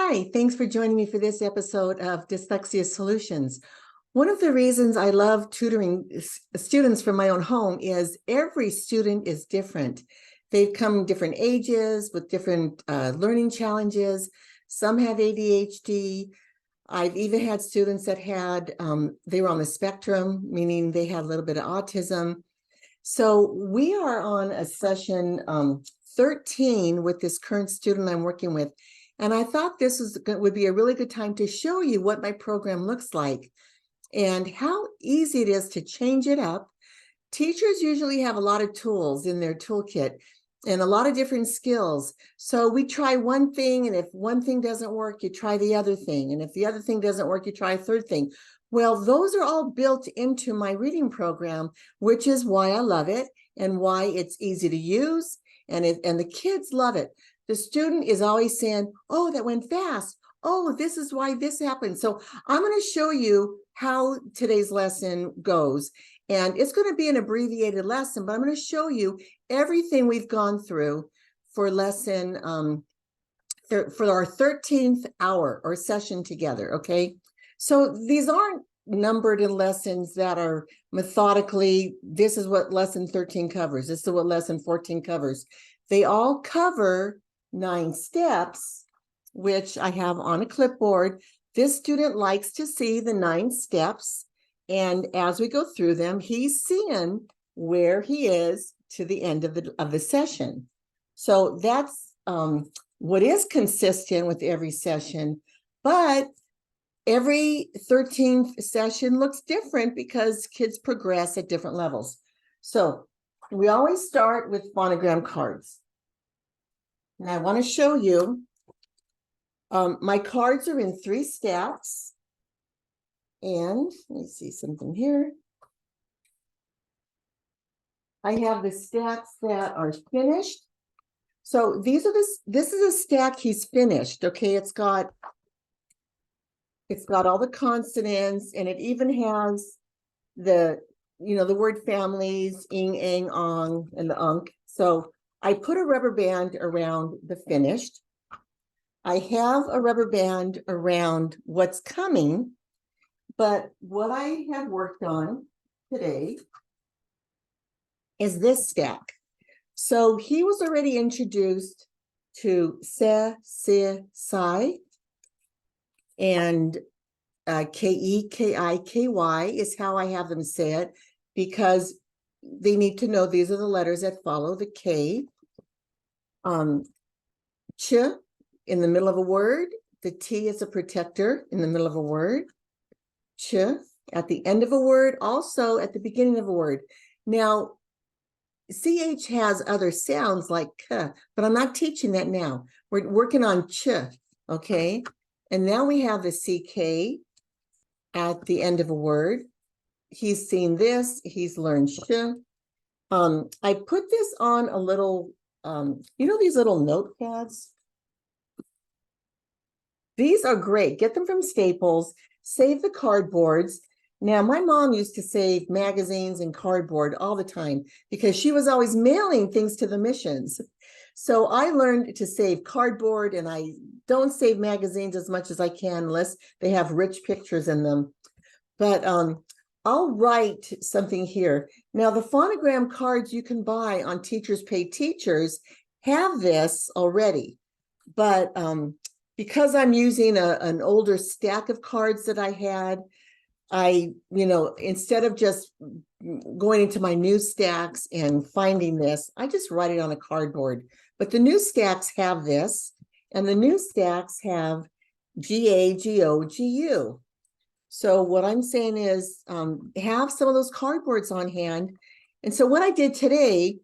Hi, thanks for joining me for this episode of Dyslexia Solutions. One of the reasons I love tutoring students from my own home is every student is different. They've come different ages with different learning challenges. Some have ADHD. I've even had students that had, they were on the spectrum, meaning they had a little bit of autism. So we are on a session 13 with this current student I'm working with. And I thought this would be a really good time to show you what my program looks like and how easy it is to change it up. Teachers usually have a lot of tools in their toolkit and a lot of different skills. So we try one thing, and if one thing doesn't work, you try the other thing. And if the other thing doesn't work, you try a third thing. Well, those are all built into my reading program, which is why I love it and why it's easy to use, and the kids love it. The student is always saying, oh, that went fast. Oh, this is why this happened. So I'm going to show you how today's lesson goes. And it's going to be an abbreviated lesson, but I'm going to show you everything we've gone through for lesson, for our 13th hour or session together, okay? So these aren't numbered in lessons that are methodically, this is what lesson 13 covers. This is what lesson 14 covers. They all cover 9 steps, which I have on a clipboard. This student likes to see the 9 steps. And as we go through them, he's seeing where he is to the end of the session. So that's what is consistent with every session. But every 13th session looks different because kids progress at different levels. So we always start with phonogram cards. And I want to show you, my cards are in 3 stacks. And let me see something here. I have the stacks that are finished. So this is a stack he's finished. Okay, it's got all the consonants, and it even has the word families, ing, ang, ong, and the unk. So I put a rubber band around the finished. I have a rubber band around what's coming, but what I have worked on today is this stack. So he was already introduced to se, si, si, and ke, ki, ky is how I have them say it, because they need to know these are the letters that follow the K. Ch in the middle of a word. The T is a protector in the middle of a word. Ch at the end of a word, also at the beginning of a word. Now, CH has other sounds like K, but I'm not teaching that now. We're working on ch, okay? And now we have the CK at the end of a word. He's seen this, he's learned sh. I put this on a little, these little notepads? These are great. Get them from Staples. Save the cardboards. Now, my mom used to save magazines and cardboard all the time because she was always mailing things to the missions. So I learned to save cardboard, and I don't save magazines as much as I can unless they have rich pictures in them. But I'll write something here. Now, the phonogram cards you can buy on Teachers Pay Teachers have this already. But because I'm using an older stack of cards that I had, instead of just going into my new stacks and finding this, I just write it on a cardboard. But the new stacks have this, and the new stacks have GA, GO, GU. So what I'm saying is have some of those cardboards on hand. And so what I did today,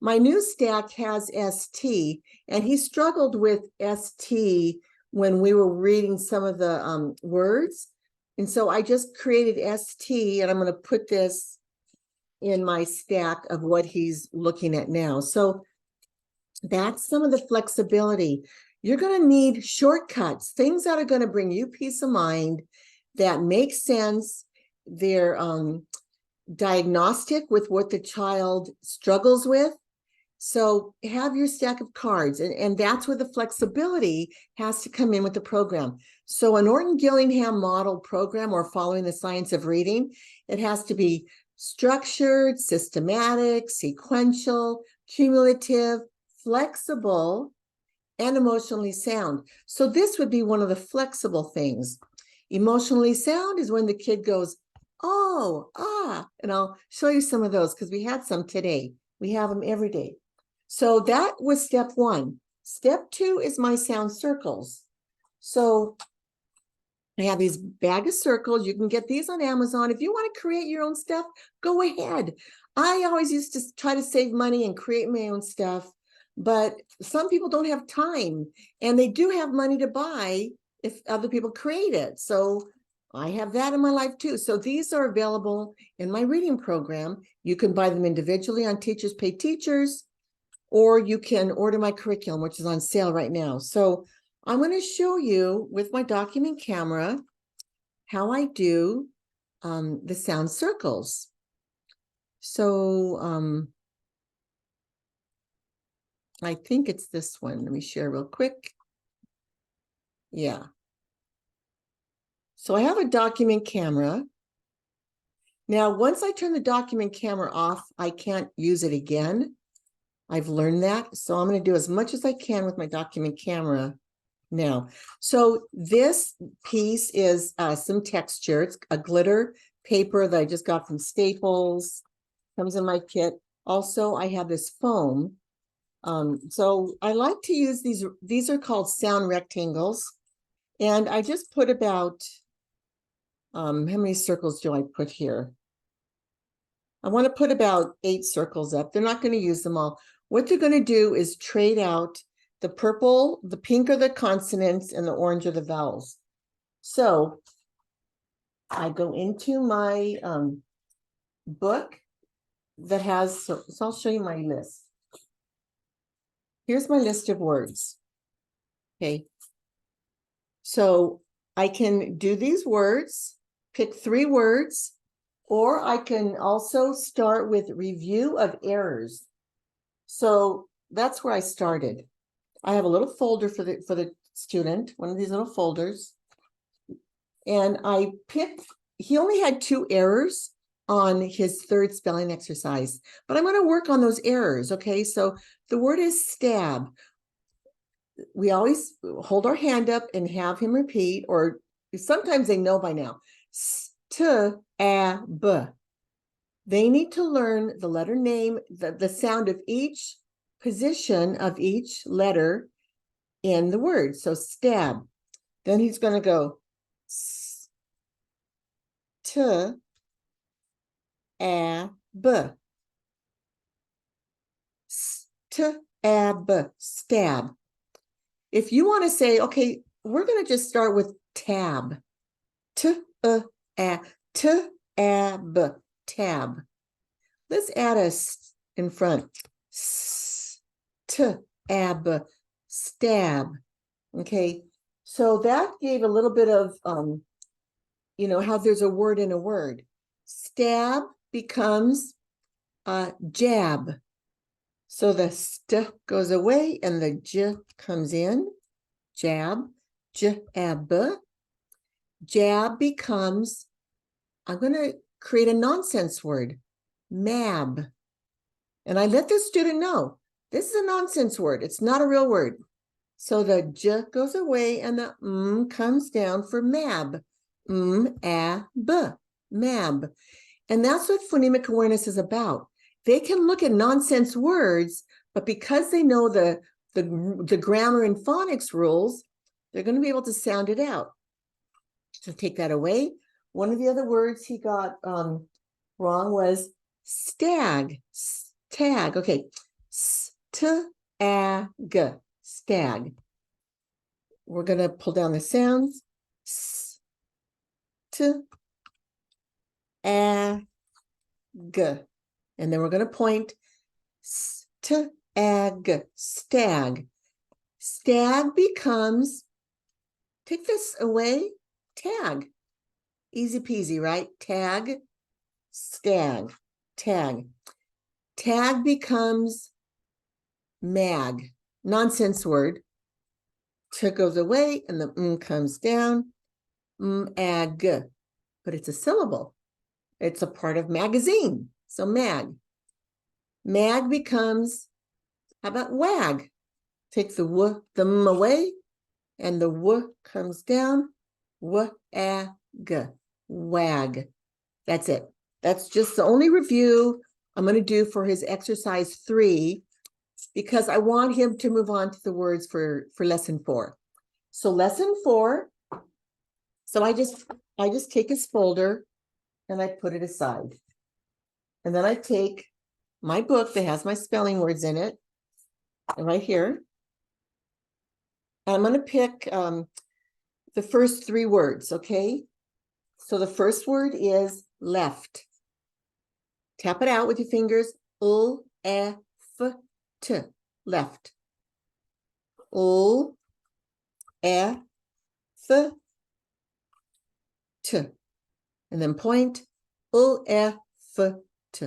my new stack has ST, and he struggled with ST when we were reading some of the words. And so I just created ST, and I'm going to put this in my stack of what he's looking at now. So that's some of the flexibility. You're going to need shortcuts, things that are going to bring you peace of mind, that make sense. They're diagnostic with what the child struggles with. So have your stack of cards, and that's where the flexibility has to come in with the program. So a Norton-Gillingham model program, or following the science of reading, it has to be structured, systematic, sequential, cumulative, flexible, and emotionally sound. So this would be one of the flexible things. Emotionally sound is when the kid goes, oh, ah, and I'll show you some of those because we had some today. We have them every day. So that was step one. Step two is my sound circles. So I have these bag of circles. You can get these on Amazon. If you want to create your own stuff, go ahead. I always used to try to save money and create my own stuff, but some people don't have time, and they do have money to buy if other people create it. So I have that in my life too. So these are available in my reading program. You can buy them individually on Teachers Pay Teachers, or you can order my curriculum, which is on sale right now. So I'm going to show you with my document camera how I do the sound circles. So I think it's this one. Let me share real quick. Yeah. So I have a document camera. Now, once I turn the document camera off, I can't use it again. I've learned that. So I'm going to do as much as I can with my document camera now. So this piece is some texture. It's a glitter paper that I just got from Staples. Comes in my kit. Also, I have this foam. So I like to use these. These are called sound rectangles. And I just put about, how many circles do I put here? I want to put about 8 circles up. They're not going to use them all. What they're going to do is trade out the purple, the pink are the consonants, and the orange are the vowels. So I go into my book that has, so I'll show you my list. Here's my list of words. Okay. So I can do these words, pick 3 words, or I can also start with review of errors. So that's where I started. I have a little folder for the student, one of these little folders. And I picked, he only had 2 errors on his 3rd spelling exercise, but I'm going to work on those errors. Okay, so the word is stab. We always hold our hand up and have him repeat, or sometimes they know by now. Stab. They need to learn the letter name, the sound of each position of each letter in the word. So stab. Then he's going to go stab. Stab. Stab. If you want to say, okay, we're going to just start with tab. Tab. Tab. Let's add a s in front. Stab. Stab. Okay. So that gave a little bit of, how there's a word in a word. Stab becomes jab. So the st goes away and the j comes in. Jab. Jab. Jab becomes, I'm going to create a nonsense word. Mab. And I let the student know, this is a nonsense word. It's not a real word. So the j goes away and the comes down for mab. Mab. And that's what phonemic awareness is about. They can look at nonsense words, but because they know the grammar and phonics rules, they're going to be able to sound it out. So take that away. One of the other words he got wrong was stag. Stag. Okay. Stag. Stag. We're going to pull down the sounds. Stag. And then we're going to point. Stag. Stag. Stag becomes, take this away, tag. Easy peasy, right? Tag, stag, tag. Tag becomes mag, nonsense word. T goes away and the comes down. Mag, but it's a syllable. It's a part of magazine. So mag. Mag becomes, how about wag? Take the w, the m away, and the w comes down. W-a-g, wag. That's it. That's just the only review I'm going to do for his exercise 3, because I want him to move on to the words for lesson 4. So lesson 4, so I just take his folder and I put it aside. And then I take my book that has my spelling words in it, right here. And I'm going to pick the first 3 words, okay? So the first word is left. Tap it out with your fingers. L-E-F-T, left. L-E-F-T. And then point. L-E-F-T,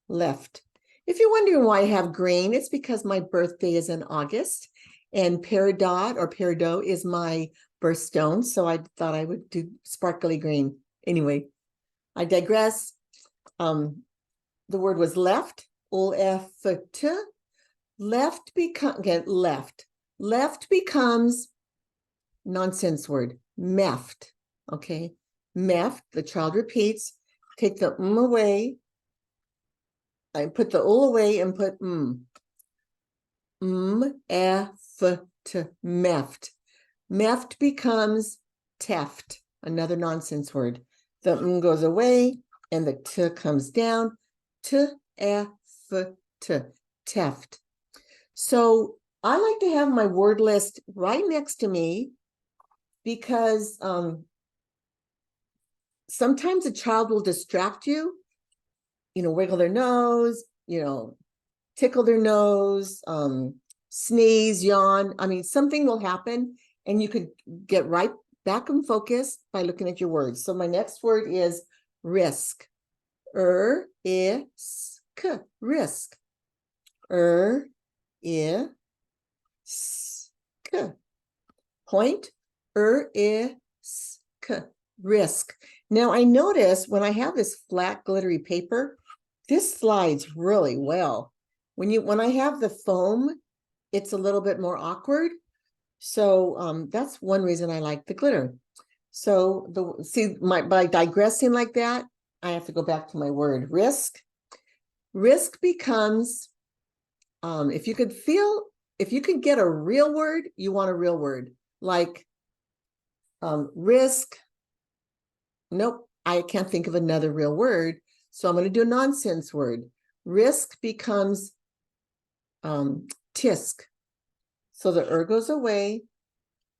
left. If you're wondering why I have green, it's because my birthday is in August, and peridot or peridot is my birthstone, so I thought I would do sparkly green. Anyway, I digress. The word was left, O-F-T. Left becomes nonsense word, meft, okay? Meft, the child repeats, take the away. I put the away and put F-T, meft. Meft becomes teft, another nonsense word. The goes away and the t comes down. T-F-T, teft. So I like to have my word list right next to me, because sometimes a child will distract you, wiggle their nose, tickle their nose, sneeze, yawn. I mean, something will happen and you could get right back and focused by looking at your words. So my next word is risk. R-I-S-K, risk. R-I-S-K. Point. R-I-S-K, risk. Now I notice when I have this flat glittery paper, this slides really well. When I have the foam, it's a little bit more awkward. So that's one reason I like the glitter. So by digressing like that, I have to go back to my word, risk. Risk becomes, if you could get a real word, you want a real word, like risk. Nope, I can't think of another real word. So I'm going to do a nonsense word. Risk becomes tisk. So the goes away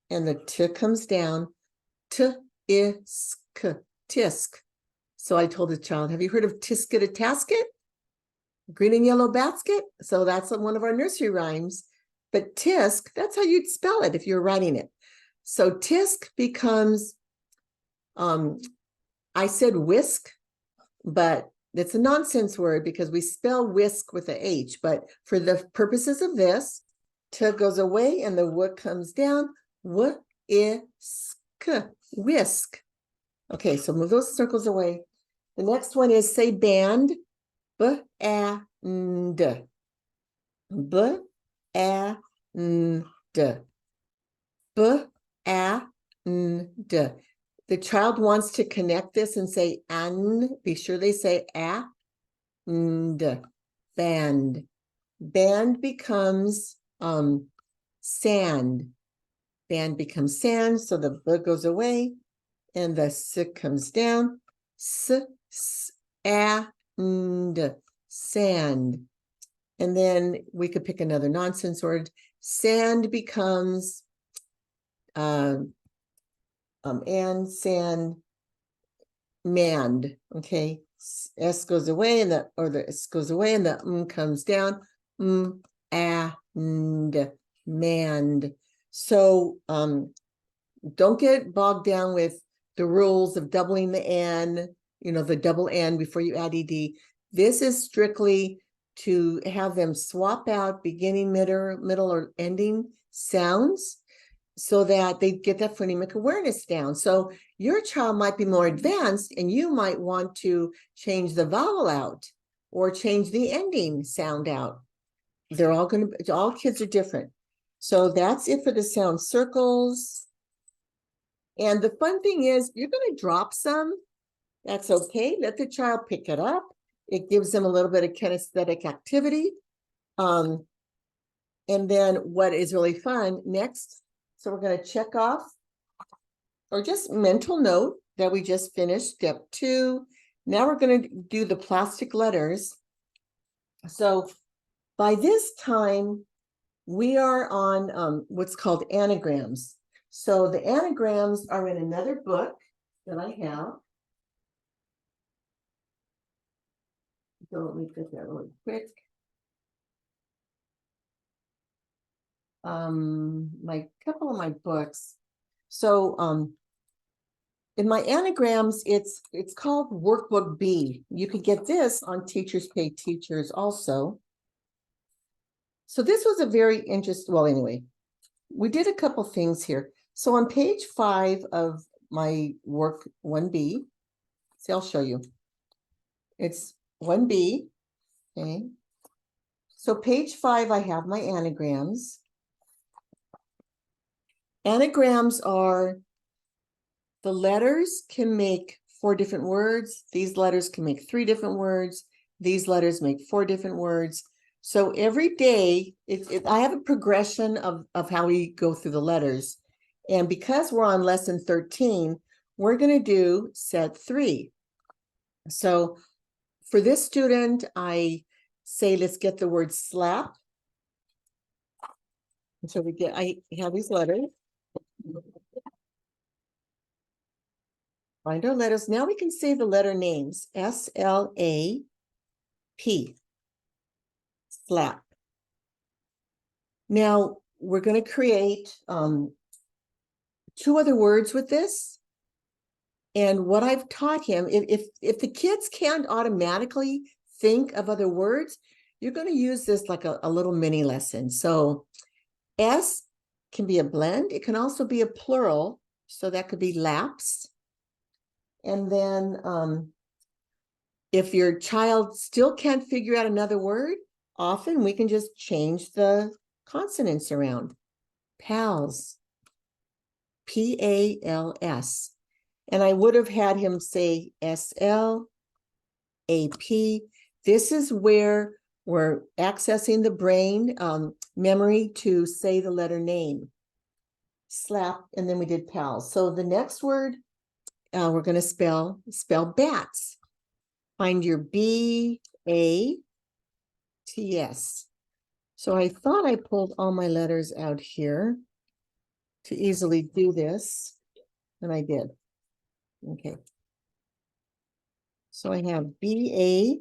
and the t comes down. T-isk, tisk. So I told the child, have you heard of tisket a tasket? Green and yellow basket? So that's one of our nursery rhymes. But tisk, that's how you'd spell it if you're writing it. So tisk becomes, I said whisk, but it's a nonsense word because we spell whisk with a H. But for the purposes of this, t goes away and the w comes down. W-isk, whisk. Okay, so move those circles away. The next one is say band. B-a-n-d. B-a-n-d. B-a-n-d. The child wants to connect this and say an. Be sure they say a-n-d. Band. Band becomes sand. Band becomes sand, so the b goes away and the s comes down. S-a-n-d, sand. And then we could pick another nonsense word. Sand becomes and sand, manned. Okay, s goes away and the s goes away and the comes down. And manned. So don't get bogged down with the rules of doubling the n, the double n before you add ed. This is strictly to have them swap out beginning, middle, or ending sounds so that they get that phonemic awareness down. So your child might be more advanced and you might want to change the vowel out or change the ending sound out. They're all going to, all kids are different. So that's it for the sound circles. And the fun thing is you're going to drop some. That's okay. Let the child pick it up. It gives them a little bit of kinesthetic activity. And then what is really fun next, so we're going to check off or just mental note that we just finished step 2. Now we're going to do the plastic letters. So by this time, we are on what's called anagrams. So the anagrams are in another book that I have. So let me get that really quick. My couple of my books. So in my anagrams, it's called Workbook B. You could get this on Teachers Pay Teachers also. So this was a very interesting, well, anyway, we did a couple things here. So on page 5 of my work 1B, see, I'll show you. It's 1B, okay. So page 5, I have my anagrams. Anagrams are the letters can make 4 different words. These letters can make 3 different words. These letters make 4 different words. So every day, I have a progression of how we go through the letters. And because we're on lesson 13, we're going to do set 3. So for this student, I say, let's get the word slap. And so I have these letters. Find our letters. Now we can say the letter names. S-L-A-P. Slap. Now we're going to create 2 other words with this. And what I've taught him, if the kids can't automatically think of other words, you're going to use this like a little mini lesson. So S can be a blend. It can also be a plural. So that could be laps. And then if your child still can't figure out another word, often we can just change the consonants around. Pals. P-A-L-S. And I would have had him say S-L-A-P. This is where we're accessing the brain memory to say the letter name. Slap, and then we did pals. So the next word, we're going to spell bats. Find your B-A-T-S. So I thought I pulled all my letters out here to easily do this, and I did. Okay. So I have B-A-T-S.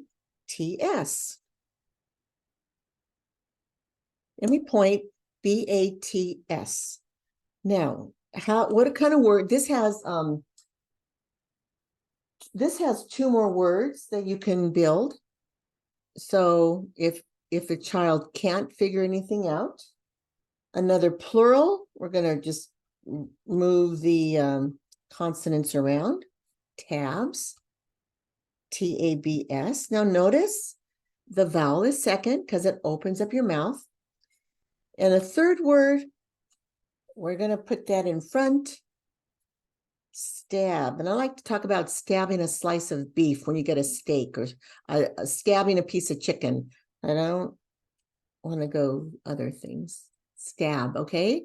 And we point B-A-T-S. Now, what kind of word? This has 2 more words that you can build. So if a child can't figure anything out, another plural, we're going to just move the consonants around. Tabs. T-A-B-S. Now notice the vowel is second because it opens up your mouth. And a third word, we're going to put that in front. Stab. And I like to talk about stabbing a slice of beef when you get a steak, or stabbing a piece of chicken. I don't want to go other things. Stab, okay?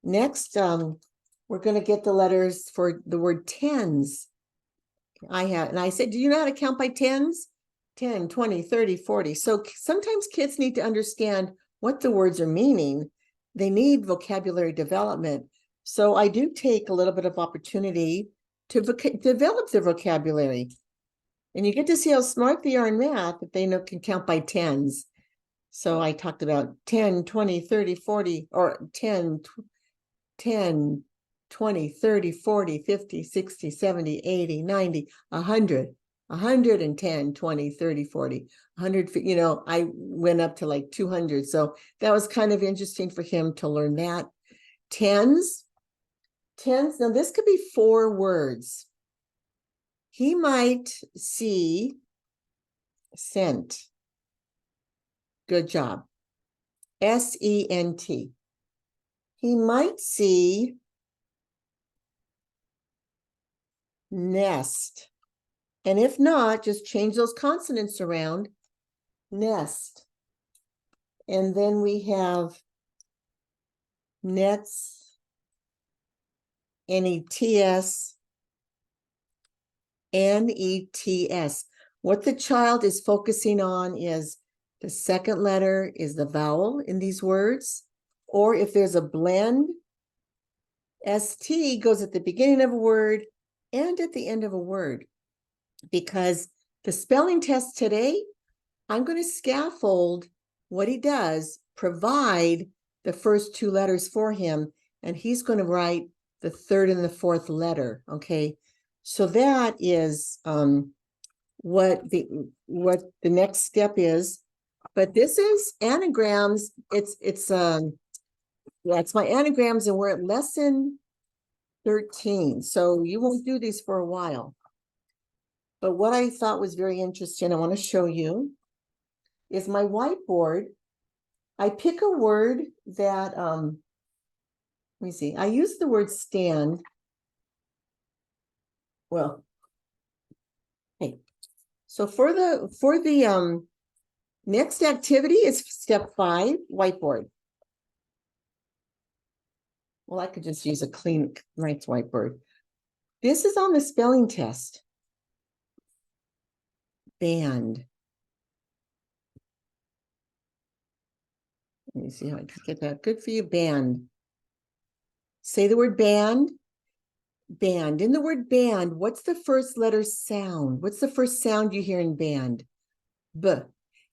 Next, we're going to get the letters for the word tens. And I said, do you know how to count by tens? 10, 20, 30, 40. So sometimes kids need to understand what the words are meaning. They need vocabulary development. So I do take a little bit of opportunity to develop their vocabulary. And you get to see how smart they are in math if they can count by tens. So I talked about 10, 20, 30, 40, or 10, 20, 30, 40, 50, 60, 70, 80, 90, 100, 110, 20, 30, 40, 100, you know, I went up to like 200. So that was kind of interesting for him to learn that. Tens. Now this could be 4 words. He might see scent. Good job. S-E-N-T. He might see nest. And if not, just change those consonants around. Nest. And then we have nets, N-E-T-S, N-E-T-S. What the child is focusing on is the second letter is the vowel in these words, or if there's a blend, ST goes at the beginning of a word and at the end of a word. Because the spelling test today, I'm going to scaffold what he does, provide the first 2 letters for him, and he's going to write the 3rd and the 4th letter, okay? So that is what the next step is. But this is anagrams. It's my anagrams, and we're at lesson 13. So you won't do these for a while. But what I thought was very interesting, I want to show you, is my whiteboard. I pick a word that, let me see, I use the word stand. Well, hey, so for the next activity is step 5, whiteboard. Well, I could just use a clean, nice whiteboard. This is on the spelling test. Band. Let me see how I can get that. Good for you, band. Say the word band. Band. In the word band, what's the first letter sound? What's the first sound you hear in band? B.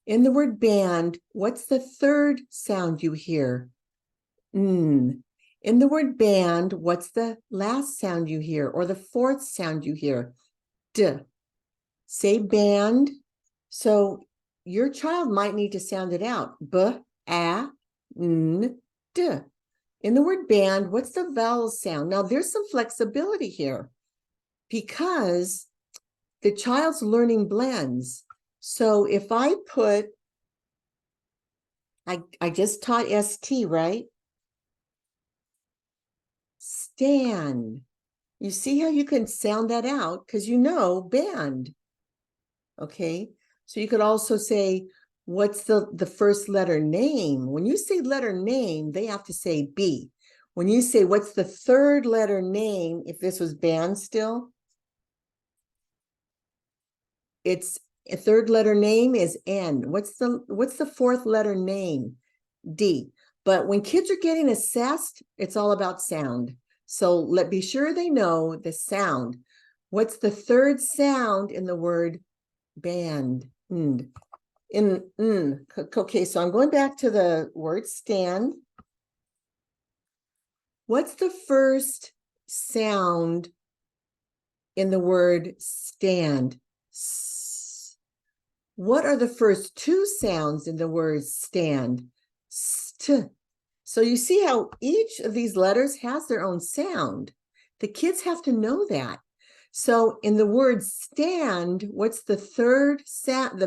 In the word band, what's the 3rd sound you hear? N. In the word band, what's the last sound you hear, or the 4th sound you hear? D. Say band. So your child might need to sound it out. B, A, N, D. In the word band, what's the vowel sound? Now there's some flexibility here because the child's learning blends. So if I put, I just taught ST, right? Stand. You see how you can sound that out because you know band. Okay, so you could also say, what's the first letter name? When you say letter name, they have to say B. When you say, what's the 3rd letter name, if this was band still, it's a 3rd letter name is N. What's the 4th letter name? D. But when kids are getting assessed, it's all about sound. So be sure they know the sound. What's the 3rd sound in the word band? Okay, so I'm going back to the word stand. What's the first sound in the word stand? S. What are the first 2 sounds in the word stand? St. So you see how each of these letters has their own sound. The kids have to know that. So in the word stand, what's the 3rd sound?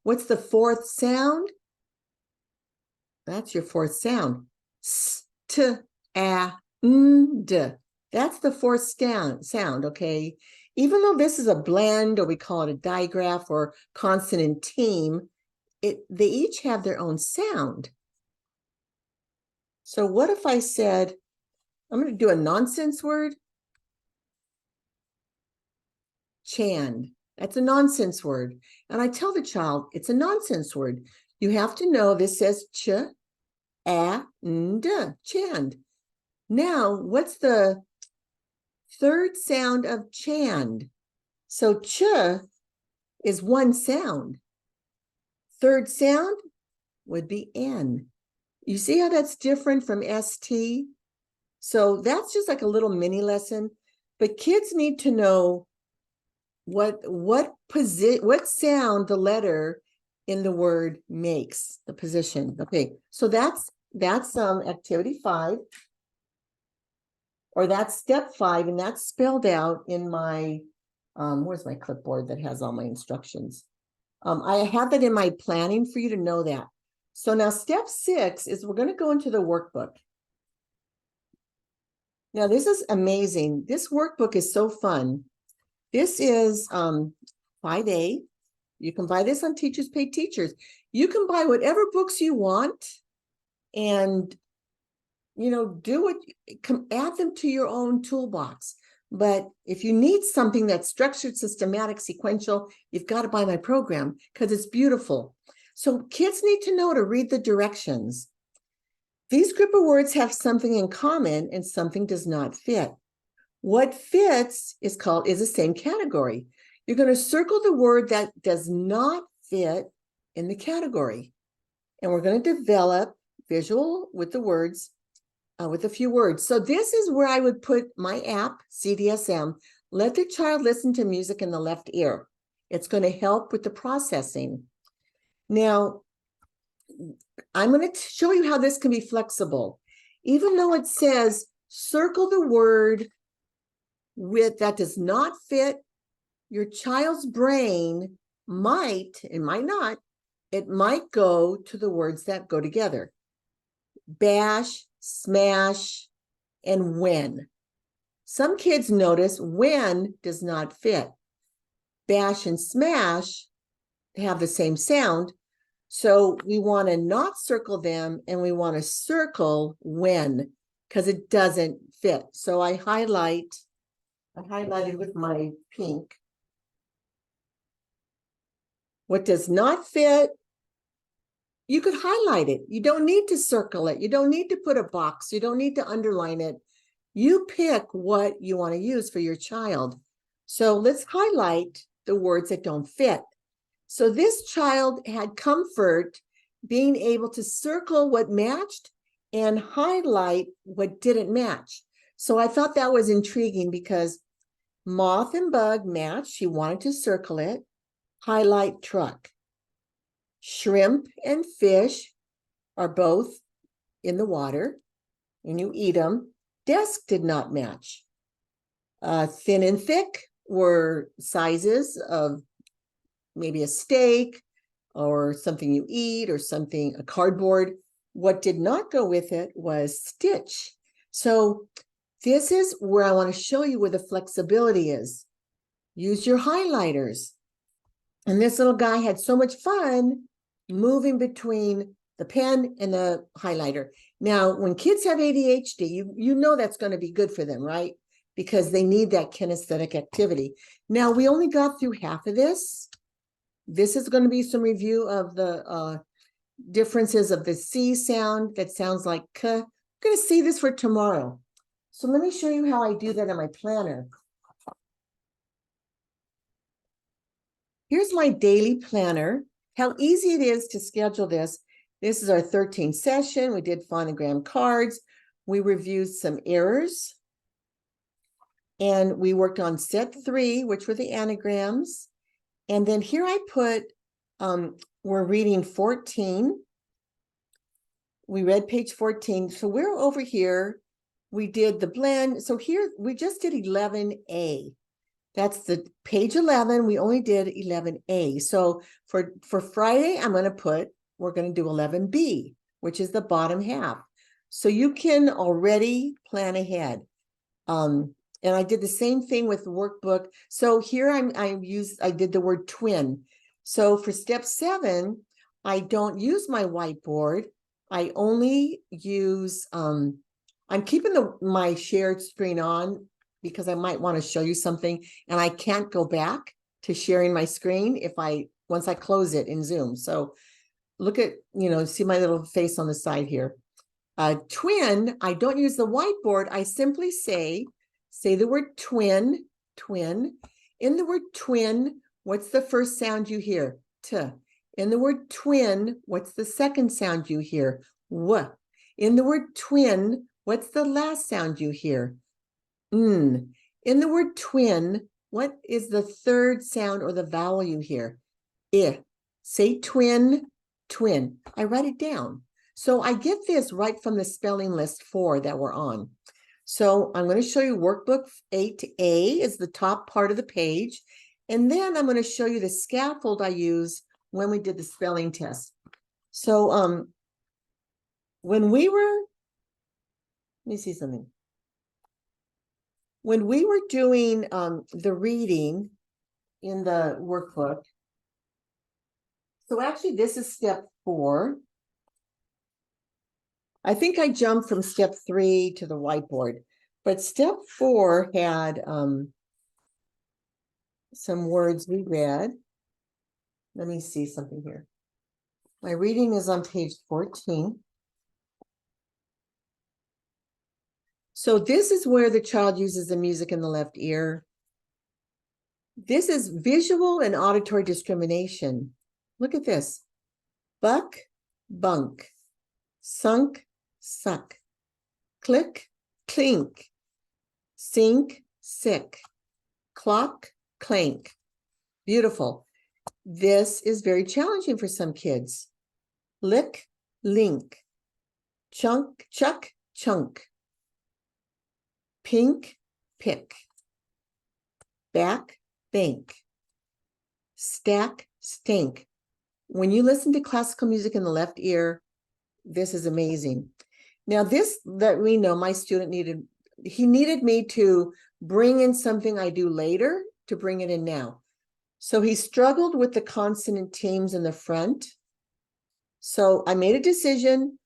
What's the 4th sound? That's your 4th sound. St, a, n, d. That's the 4th sound, okay? Even though this is a blend, or we call it a digraph or consonant team, they each have their own sound. So what if I said, I'm going to do a nonsense word? Chand. That's a nonsense word. And I tell the child, it's a nonsense word. You have to know this says ch, a, n, d, chand. Now, what's the 3rd sound of chand? So ch is 1 sound. 3rd sound would be N. You see how that's different from ST? So that's just like a little mini lesson. But kids need to know what sound the letter in the word makes, the position. Okay, so that's activity 5, or that's step 5, and that's spelled out in my where's my clipboard that has all my instructions. I have that in my planning for you to know that. So now step 6 is we're going to go into the workbook. Now this is amazing. This workbook is so fun. This is 5A. You can buy this on Teachers Pay Teachers. You can buy whatever books you want and, you know, add them to your own toolbox. But if you need something that's structured, systematic, sequential, you've got to buy my program because it's beautiful. So kids need to know to read the directions. These group of words have something in common and something does not fit. What fits is the same category. You're going to circle the word that does not fit in the category. And we're going to develop visual with the words, with a few words. So this is where I would put my app, CDSM. Let the child listen to music in the left ear. It's going to help with the processing. Now, I'm going to show you how this can be flexible. Even though it says circle the word that does not fit, your child's brain might go to the words that go together. Bash, smash, and when. Some kids notice when does not fit. Bash and smash have the same sound, so we want to not circle them and we want to circle when because it doesn't fit. So I highlighted with my pink. What does not fit, you could highlight it. You don't need to circle it. You don't need to put a box. You don't need to underline it. You pick what you want to use for your child. So let's highlight the words that don't fit. So this child had comfort being able to circle what matched and highlight what didn't match. So I thought that was intriguing because moth and bug matched. She wanted to circle it. Highlight truck. Shrimp and fish are both in the water and you eat them. Desk did not match. Thin and thick were sizes of maybe a steak or something you eat or something, a cardboard. What did not go with it was stitch. So this is where I want to show you where the flexibility is. Use your highlighters. And this little guy had so much fun moving between the pen and the highlighter. Now, when kids have ADHD, you know that's going to be good for them, right? Because they need that kinesthetic activity. Now, we only got through half of this. This is going to be some review of the differences of the C sound that sounds like K. I'm going to see this for tomorrow. So let me show you how I do that in my planner. Here's my daily planner. How easy it is to schedule this. This is our 13th session. We did Phonogram Cards. We reviewed some errors. And we worked on set 3, which were the anagrams. And then here I put, we're reading 14. We read page 14. So we're over here. We did the blend. So here we just did 11A. That's the page 11. We only did 11A. So for Friday, we're going to do 11B, which is the bottom half. So you can already plan ahead. And I did the same thing with the workbook. So here I did the word twin. So for step 7, I don't use my whiteboard. I only use, I'm keeping my shared screen on because I might want to show you something and I can't go back to sharing my screen once I close it in Zoom. So look at, see my little face on the side here. Twin, I don't use the whiteboard. I simply say the word twin. In the word twin, what's the first sound you hear? T. In the word twin, what's the second sound you hear? W. In the word twin, what's the last sound you hear? In the word twin, What is the third sound or the vowel you hear? I. Say twin, twin. I write it down. So I get this right from the spelling list 4 that we're on. So I'm going to show you Workbook 8A is the top part of the page. And then I'm going to show you the scaffold I use when we did the spelling test. So when we were, let me see something. When we were doing the reading in the workbook, so actually this is step 4. I think I jumped from step 3 to the whiteboard, but step 4 had some words we read. Let me see something here. My reading is on page 14. So this is where the child uses the music in the left ear. This is visual and auditory discrimination. Look at this. Buck, bunk. Sunk, suck. Click, clink. Sink, sick. Clock, clank. Beautiful. This is very challenging for some kids. Lick, link. Chunk, chuck, chunk. Pink, pick. Back, bank. Stack, stink. When you listen to classical music in the left ear, this is amazing. Now this that we know my student needed me to bring in something I do later to bring it in now. So he struggled with the consonant teams in the front. So I made a decision.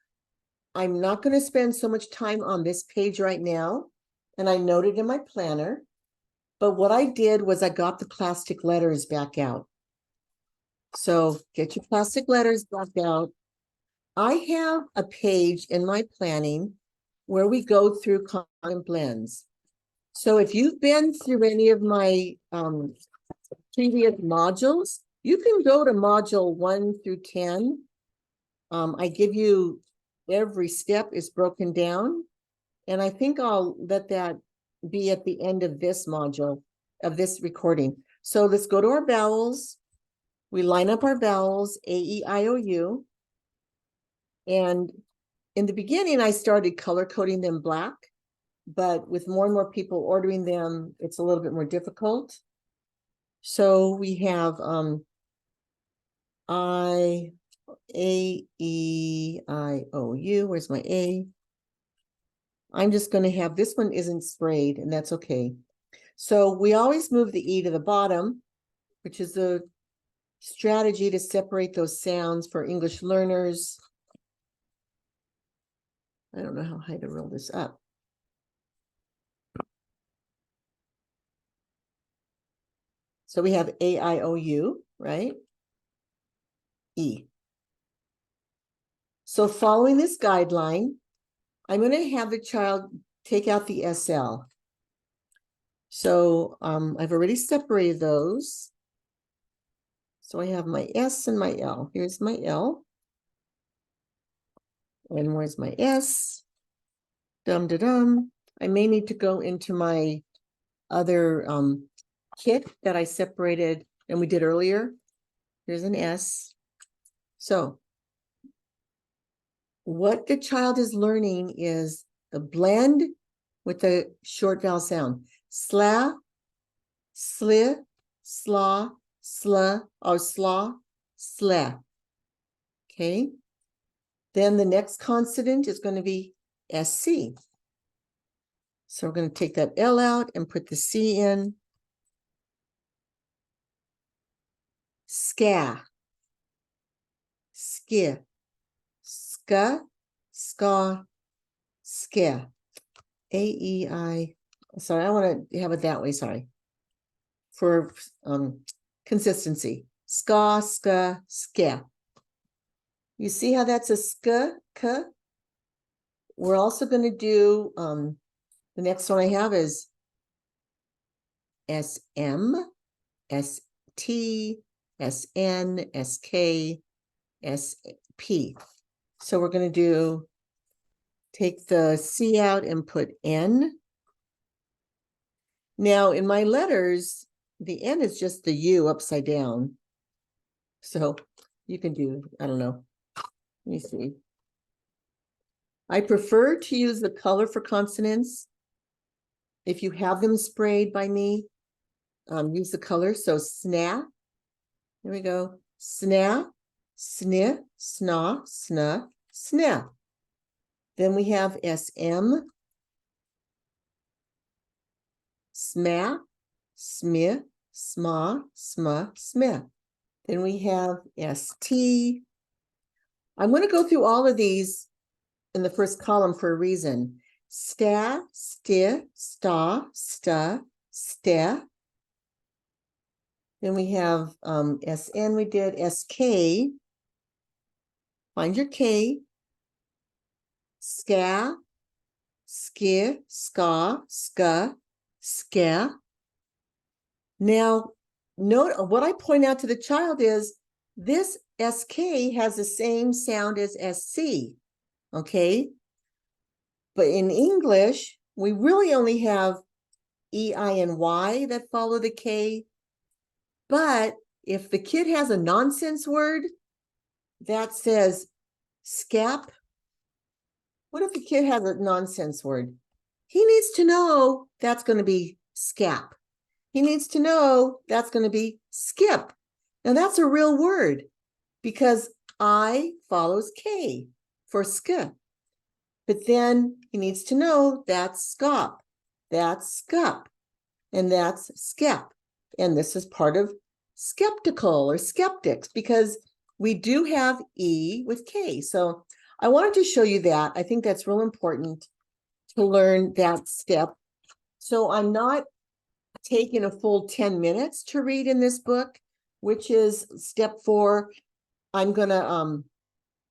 I'm not going to spend so much time on this page right now. And I noted in my planner. But what I did was I got the plastic letters back out. So get your plastic letters back out. I have a page in my planning where we go through consonant blends. So if you've been through any of my previous modules, you can go to module 1 through 10. I give you every step is broken down. And I think I'll let that be at the end of this module, of this recording. So let's go to our vowels. We line up our vowels, A, E, I, O, U. And in the beginning, I started color coding them black, but with more and more people ordering them, it's a little bit more difficult. So we have I, A, E, I, O, U. Where's my A? I'm just going to have, this one isn't sprayed, and that's okay. So we always move the E to the bottom, which is a strategy to separate those sounds for English learners. I don't know how high to roll this up. So we have A, I, O, U, right? E. So following this guideline, I'm going to have the child take out the SL. So I've already separated those. So I have my S and my L. Here's my L. And where's my S? Dum-da-dum. I may need to go into my other kit that I separated and we did earlier. Here's an S. So what the child is learning is the blend with the short vowel sound. Sla, sli, slaw, sla, or slaw, sla. Okay. Then the next consonant is going to be SC. So we're going to take that L out and put the C in. Ska, ski, ska, ska, ska. A-E-I. Sorry, I want to have it that way, sorry. For consistency. Ska, ska, ska. You see how that's a ska, ka? We're also going to do, the next one I have is SM, ST, SN, SK, SP. So we're going to do, take the C out and put N. Now in my letters, the N is just the U upside down. So you can do, I don't know. Let me see. I prefer to use the color for consonants. If you have them sprayed by me, use the color. So SNA, here we go. SNA, SNI, SNA, SNA, SNA. Then we have SM, SMA, SMI, SMA, SMA, SMA. Then we have ST. I'm going to go through all of these in the first column for a reason. STA, STI, STA, STA, STA. Then we have SN, we did SK. Find your K. SCA, SKI, SKA, SKA, SKA. Now, note what I point out to the child is this SK has the same sound as SC, okay? But in English, we really only have EI and Y that follow the K. But if the kid has a nonsense word that says scap, what if the kid has a nonsense word? He needs to know that's going to be scap. He needs to know that's going to be skip. Now that's a real word because I follows K for skip. But then he needs to know that's scop, that's scup, and that's skep. And this is part of skeptical or skeptics because we do have E with K. So I wanted to show you that. I think that's real important to learn that step. So I'm not taking a full 10 minutes to read in this book, which is step 4. I'm going to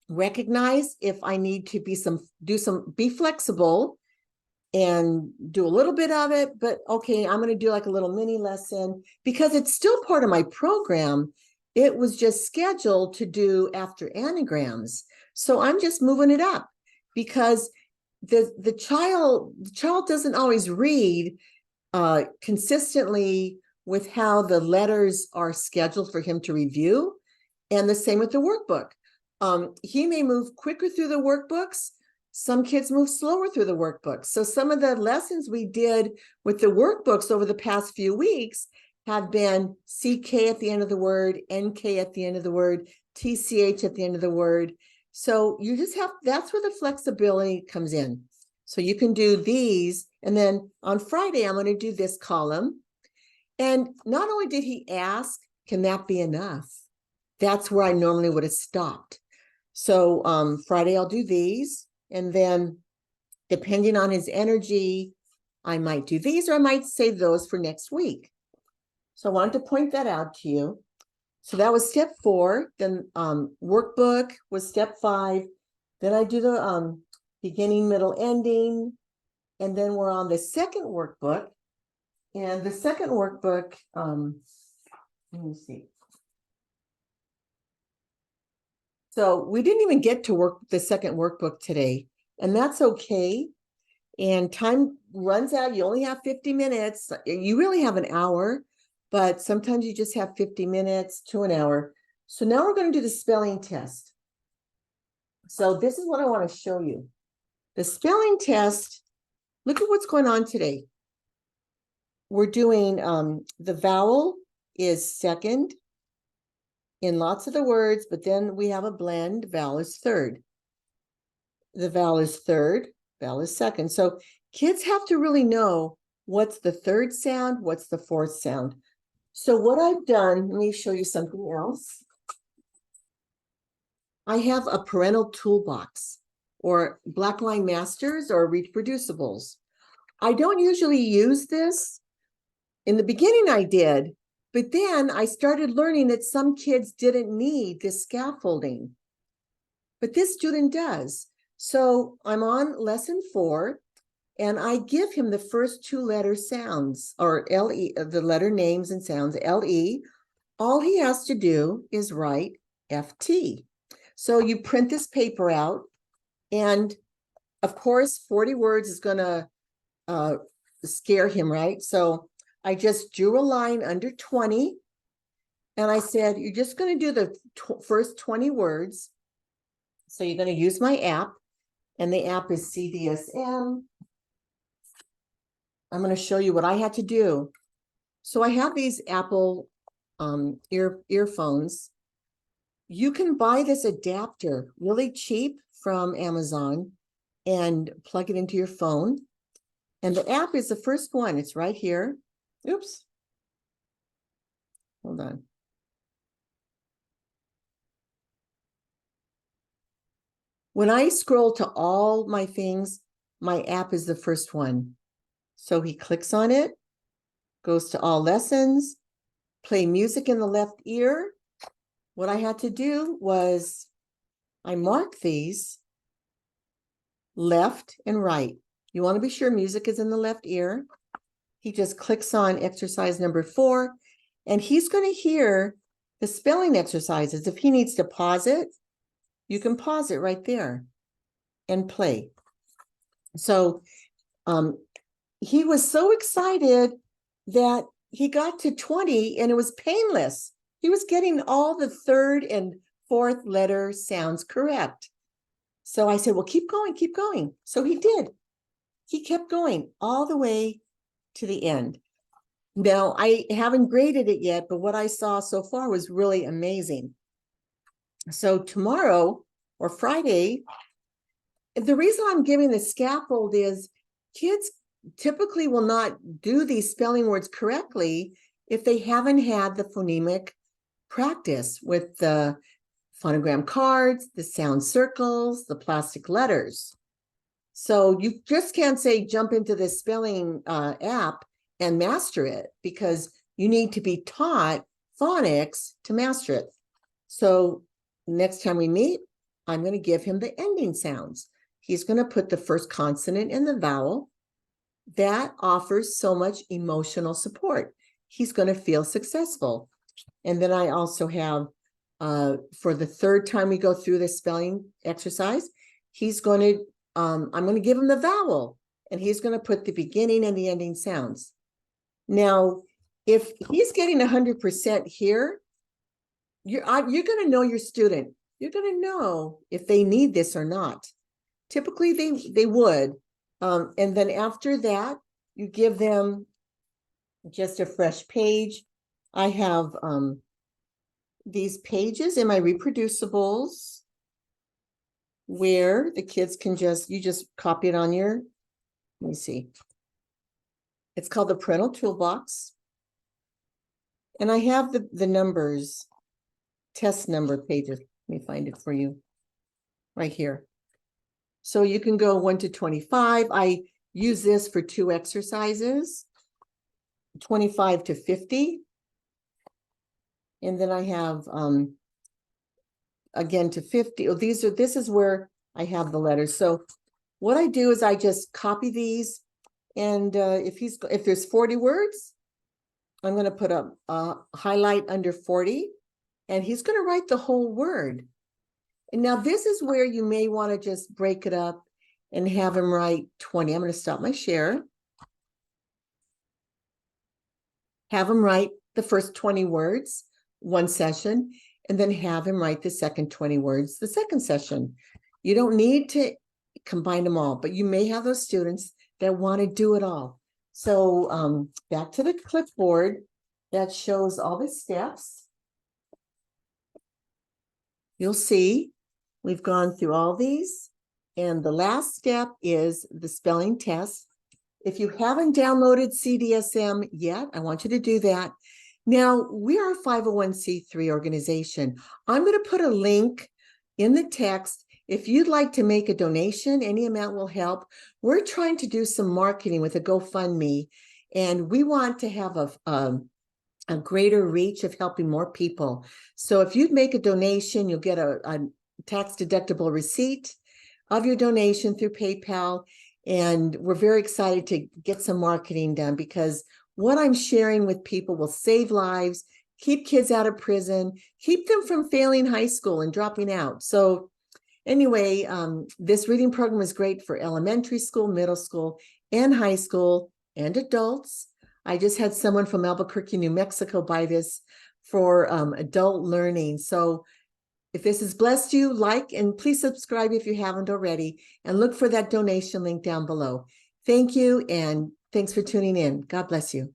recognize if I need to be flexible and do a little bit of it, but okay, I'm going to do like a little mini lesson because it's still part of my program. It was just scheduled to do after anagrams. So I'm just moving it up because the child doesn't always read consistently with how the letters are scheduled for him to review. And the same with the workbook. He may move quicker through the workbooks. Some kids move slower through the workbooks. So some of the lessons we did with the workbooks over the past few weeks have been CK at the end of the word, NK at the end of the word, TCH at the end of the word. So you just have, that's where the flexibility comes in. So you can do these. And then on Friday, I'm going to do this column. And not only did he ask, can that be enough? That's where I normally would have stopped. So Friday, I'll do these. And then depending on his energy, I might do these or I might save those for next week. So I wanted to point that out to you. So that was step 4. Then workbook was step 5. Then I do the beginning, middle, ending. And then we're on the second workbook. And the second workbook, let me see. So we didn't even get to the second workbook today, and that's okay. And time runs out. You only have 50 minutes. You really have an hour, but sometimes you just have 50 minutes to an hour. So now we're going to do the spelling test. So this is what I want to show you. The spelling test, look at what's going on today. We're doing the vowel is second in lots of the words, but then we have a blend. Vowel is third. The vowel is third, vowel is second. So kids have to really know what's the third sound, what's the fourth sound. So what I've done, let me show you something else. I have a parental toolbox or Blackline Masters or reproducibles. I don't usually use this. In the beginning I did, but then I started learning that some kids didn't need this scaffolding, but this student does. So I'm on lesson 4, and I give him the first 2 letter sounds, or LE, the letter names and sounds, LE. All he has to do is write FT. So you print this paper out, and of course, 40 words is going to scare him, right? So I just drew a line under 20. And I said, you're just going to do the first 20 words. So you're going to use my app. And the app is CDSM. I'm going to show you what I had to do. So I have these Apple earphones. You can buy this adapter really cheap from Amazon and plug it into your phone. And the app is the first one. It's right here. Oops. Hold on. When I scroll to all my things, my app is the first one. So he clicks on it, goes to all lessons, play music in the left ear. What I had to do was I mark these left and right. You want to be sure music is in the left ear. He just clicks on exercise number 4, and he's going to hear the spelling exercises. If he needs to pause it, you can pause it right there and play. So he was so excited that he got to 20 and it was painless. He was getting all the 3rd and 4th letter sounds correct. So I said, well, keep going, keep going. So he did. He kept going all the way to the end. Now, I haven't graded it yet, but what I saw so far was really amazing. So tomorrow or Friday, the reason I'm giving the scaffold is kids typically will not do these spelling words correctly if they haven't had the phonemic practice with the phonogram cards, the sound circles, the plastic letters. So you just can't say jump into this spelling app and master it, because you need to be taught phonics to master it. So next time we meet, I'm going to give him the ending sounds. He's going to put the first consonant in the vowel. That offers so much emotional support. He's going to feel successful. And then I also have, for the 3rd time we go through this spelling exercise, he's going to, I'm going to give him the vowel, and he's going to put the beginning and the ending sounds. Now, if he's getting 100% here, you're going to know your student. You're going to know if they need this or not. Typically, they would. And then after that, you give them just a fresh page. I have these pages in my reproducibles where the kids can you just copy it on your, let me see. It's called the Parental Toolbox. And I have the numbers, test number pages. Let me find it for you right here. So you can go 1 to 25. I use this for 2 exercises, 25 to 50. And then I have, again, to 50. Oh, this is where I have the letters. So what I do is I just copy these. And if there's 40 words, I'm going to put a highlight under 40, and he's going to write the whole word. And now this is where you may want to just break it up and have him write 20. I'm going to stop my share. Have him write the first 20 words, one session, and then have him write the second 20 words, the second session. You don't need to combine them all, but you may have those students that want to do it all. So back to the clipboard that shows all the steps. You'll see we've gone through all these, and the last step is the spelling test. If you haven't downloaded CDSM yet, I want you to do that. Now, we are a 501c3 organization. I'm going to put a link in the text. If you'd like to make a donation, any amount will help. We're trying to do some marketing with a GoFundMe, and we want to have a greater reach of helping more people. So if you'd make a donation, you'll get a tax-deductible receipt of your donation through PayPal. And we're very excited to get some marketing done, because what I'm sharing with people will save lives, keep kids out of prison, keep them from failing high school and dropping out. So anyway, this reading program is great for elementary school, middle school, and high school, and adults. I just had someone from Albuquerque, New Mexico buy this for adult learning. So if this has blessed you, like and please subscribe if you haven't already, and look for that donation link down below. Thank you, and thanks for tuning in. God bless you.